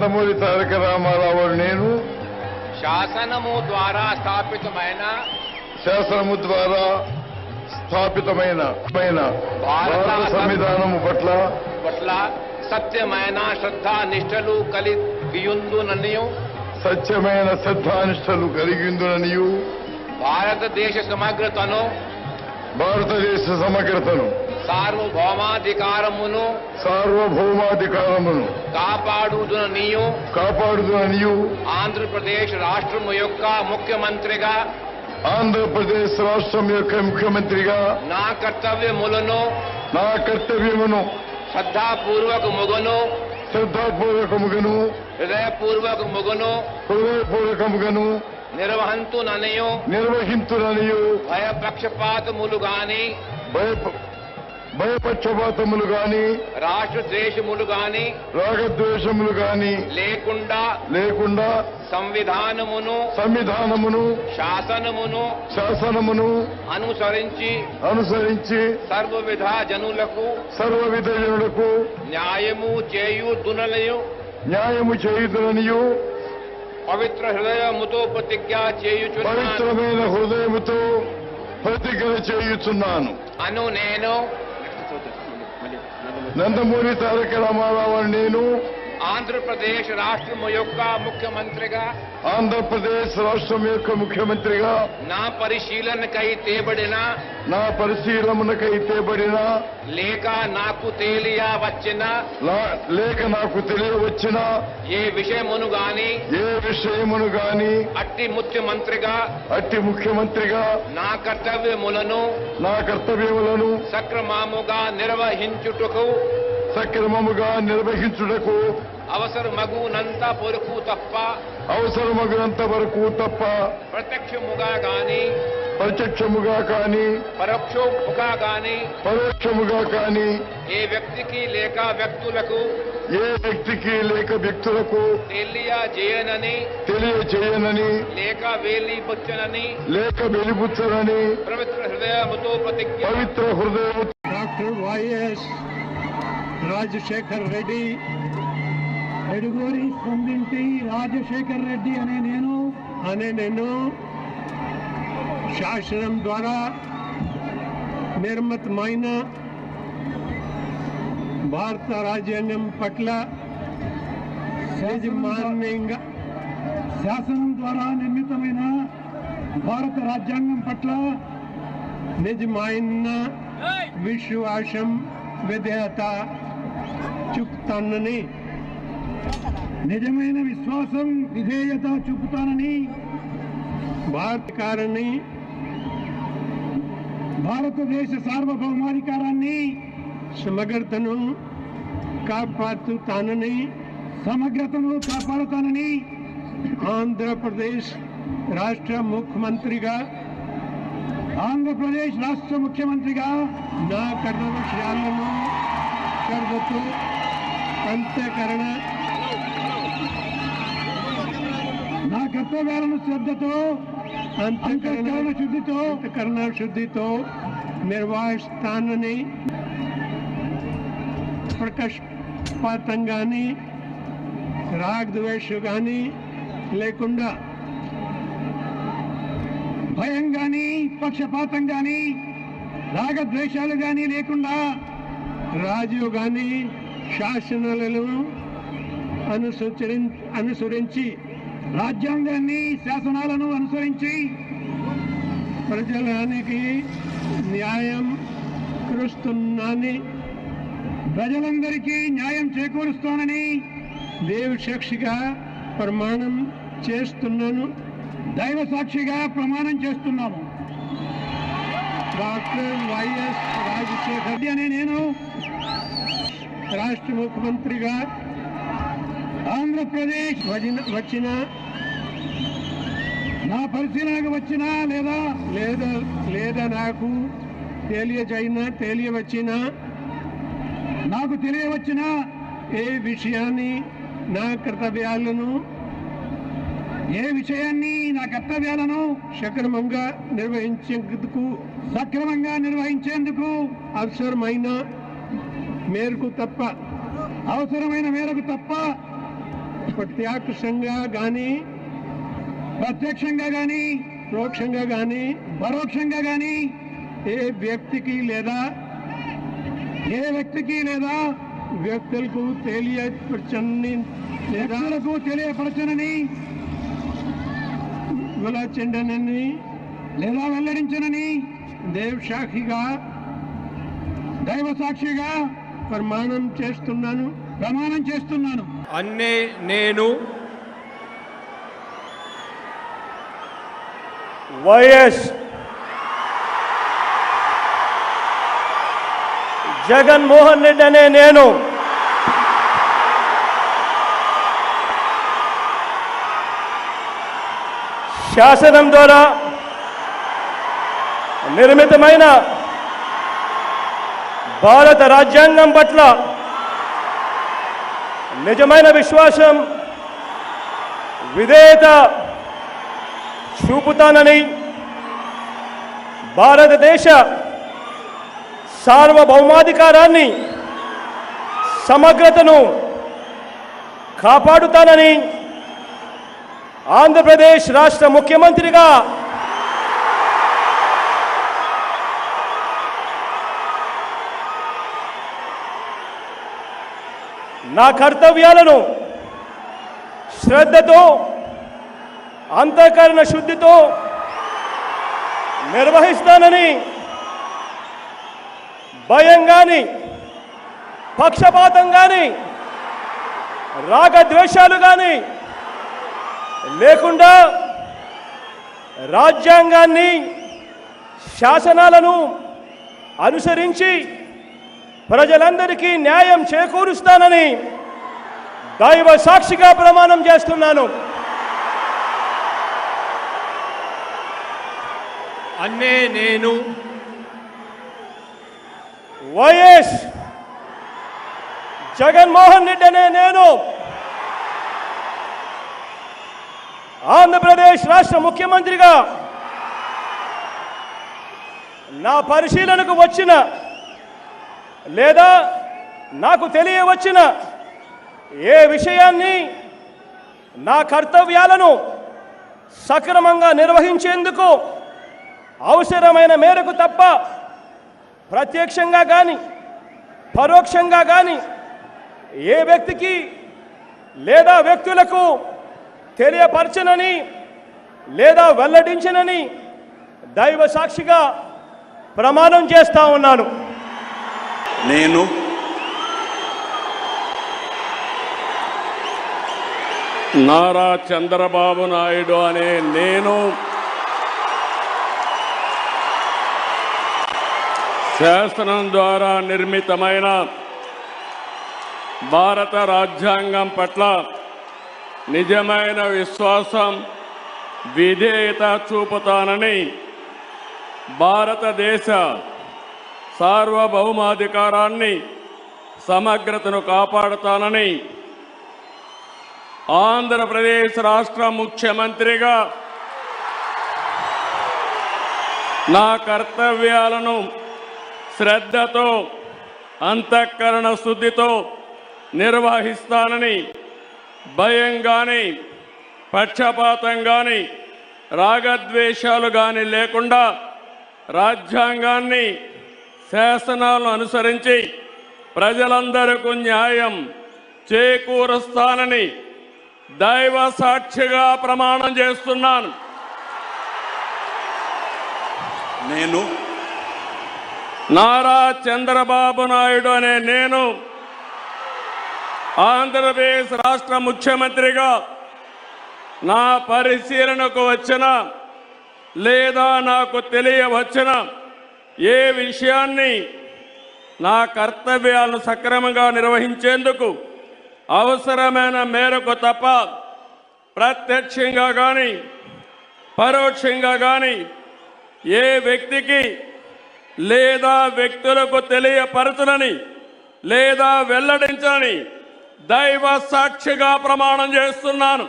నందమూరి తారక రామారావు నేను శాసనము ద్వారా స్థాపితమైన భారత సంవిధానము పట్ల సత్యమైన శ్రద్ధానిష్టలు కలిగియుందుననియు భారతదేశ సమగ్రతను సార్వభౌమాధికారమును కాపాడుదుననియు ఆంధ్రప్రదేశ్ రాష్ట్రం యొక్క ముఖ్యమంత్రిగా నా కర్తవ్యమును శ్రద్ధాపూర్వకముగను హృదయపూర్వకముగను నిర్వహింతుననియు భయపక్షపాతములు గాని రాగద్వేషములు గాని లేకుండా సంవిధానమును శాసనమును అనుసరించి సర్వవిధ జనులకు న్యాయము చేయుదుననియు పవిత్రమైన హృదయముతో ప్రతిజ్ఞ చేయుచున్నాను అను నేను నందమూరి తారక రామారావు నేను ఆంధ్రప్రదేశ్ రాష్ట్రం యొక్క ముఖ్యమంత్రిగా నా పరిశీలనకై తేబడిన లేక నాకు తెలియవచ్చిన ఏ విషయమును గాని అట్టి ముఖ్యమంత్రిగా నా కర్తవ్యములను సక్రమముగా నిర్వహించుటకు అవసరమగునంత వరకు తప్ప ప్రత్యక్షముగా గాని పరోక్షముగా గాని ఏ వ్యక్తికి లేక వ్యక్తులకు తెలియజేయనని లేక వెలిబుచ్చనని పవిత్ర హృదయముతో డాక్టర్ వైఎస్ రాజశేఖర్ రెడ్డి ఎడుగూరి పొందింటి రాజశేఖర్ రెడ్డి అనే నేను శాసనం ద్వారా నిర్మితమైన భారత రాజ్యాంగం పట్ల శాసనం ద్వారా నిర్మితమైన భారత రాజ్యాంగం పట్ల నిజమైన విశ్వాసం విధేయత చూపుతానని భారతదేశ సార్వభౌమాధికారాన్ని సమగ్రతను కాపాడుతానని ఆంధ్రప్రదేశ్ రాష్ట్ర ముఖ్యమంత్రిగా నా కర్తవ్యాలను శ్రద్ధతో అంతఃకరణ శుద్ధితో నిర్వహిస్తానని ప్రకాశపాతం గాని రాగద్వేషం గాని లేకుండా భయం గాని పక్షపాతం గాని రాగద్వేషాలు గాని లేకుండా రాజు గాని శాసనాలను అనుసరించి రాజ్యాంగాన్ని శాసనాలను అనుసరించి ప్రజలకి న్యాయం ప్రజలందరికీ న్యాయం చేకూరుస్తానని దేవ సాక్షిగా ప్రమాణం చేస్తున్నాను. దైవ సాక్షిగా ప్రమాణం చేస్తున్నాము. డాక్టర్ వైఎస్ రాజశేఖర్ రెడ్డి అనే నేను రాష్ట్ర ముఖ్యమంత్రిగా ఆంధ్రప్రదేశ్ వచ్చిన నా పరిశీలనకు వచ్చినా లేదా నాకు తెలియవచ్చిన ఏ విషయాన్ని నా కర్తవ్యాలను సక్రమంగా నిర్వహించేందుకు అవసరమైన మేరకు తప్ప ప్రత్యక్షంగా కానీ పరోక్షంగా కానీ ఏ వ్యక్తికి లేదా వ్యక్తులకు తెలియపరచనని వెల్లడించనని దైవ సాక్షిగా ప్రమాణం చేస్తున్నాను. అన్నే నేను వైఎస్ జగన్మోహన్ రెడ్డి అనే నేను శాసనం ద్వారా నిర్మితమైన భారత రాజ్యాంగం పట్ల నిజమైన విశ్వాసం, విధేయత చూపుతానని, భారతదేశ సార్వభౌమాధికారాన్ని, సమగ్రతను కాపాడుతానని ఆంధ్రప్రదేశ్ రాష్ట్ర ముఖ్యమంత్రిగా నా కర్తవ్యాలను శ్రద్ధతో, అంతఃకరణ శుద్ధితో నిర్వహిస్తానని, భయం కానీ, పక్షపాతం కానీ, రాగద్వేషాలు కానీ లేకుండా రాజ్యాంగాన్ని, శాసనాలను అనుసరించి ప్రజలందరికీ న్యాయం చేకూరుస్తానని దైవ సాక్షిగా ప్రమాణం చేస్తున్నాను. అన్నే నేను వైఎస్ జగన్మోహన్ రెడ్డి అనే నేను ఆంధ్రప్రదేశ్ రాష్ట్ర ముఖ్యమంత్రిగా నా పరిశీలనకు వచ్చిన లేదా నాకు తెలియవచ్చిన ఏ విషయాన్ని, నా కర్తవ్యాలను సక్రమంగా నిర్వహించేందుకు అవసరమైన మేరకు తప్ప ప్రత్యక్షంగా కానీ పరోక్షంగా కానీ ఏ వ్యక్తికి లేదా వ్యక్తులకు తెలియపరచనని లేదా వెల్లడించనని దైవ సాక్షిగా ప్రమాణం చేస్తా ఉన్నాను. నేను నారా చంద్రబాబు నాయుడు అనే నేను శాసనం ద్వారా నిర్మితమైన భారత రాజ్యాంగం పట్ల నిజమైన విశ్వాసం, విధేయత చూపుతానని, భారతదేశ సార్వభౌమాధికారాన్ని, సమగ్రతను కాపాడుతానని ఆంధ్రప్రదేశ్ రాష్ట్ర ముఖ్యమంత్రిగా నా కర్తవ్యాలను శ్రద్ధతో, అంతఃకరణ శుద్ధితో నిర్వహిస్తానని, భయం కానీ, పక్షపాతం కానీ, రాగద్వేషాలు కానీ లేకుండా రాజ్యాంగాన్ని, శాసనాలను అనుసరించి ప్రజలందరికీ న్యాయం చేకూరుస్తానని దైవ సాక్షిగా ప్రమాణం చేస్తున్నాను. నేను నారా చంద్రబాబు నాయుడు అనే నేను ఆంధ్రప్రదేశ్ రాష్ట్ర ముఖ్యమంత్రిగా నా పరిశీలనకు వచ్చిన లేదా నాకు తెలియవచ్చిన ఏ విషయాన్ని, నా కర్తవ్యాలను సక్రమంగా నిర్వహించేందుకు అవసరమైన మేరకు తప్ప ప్రత్యక్షంగా కానీ పరోక్షంగా కానీ ఏ వ్యక్తికి లేదా వ్యక్తులకు తెలియపరచునని లేదా వెల్లడించని దైవ సాక్షిగా ప్రమాణం చేస్తున్నాను.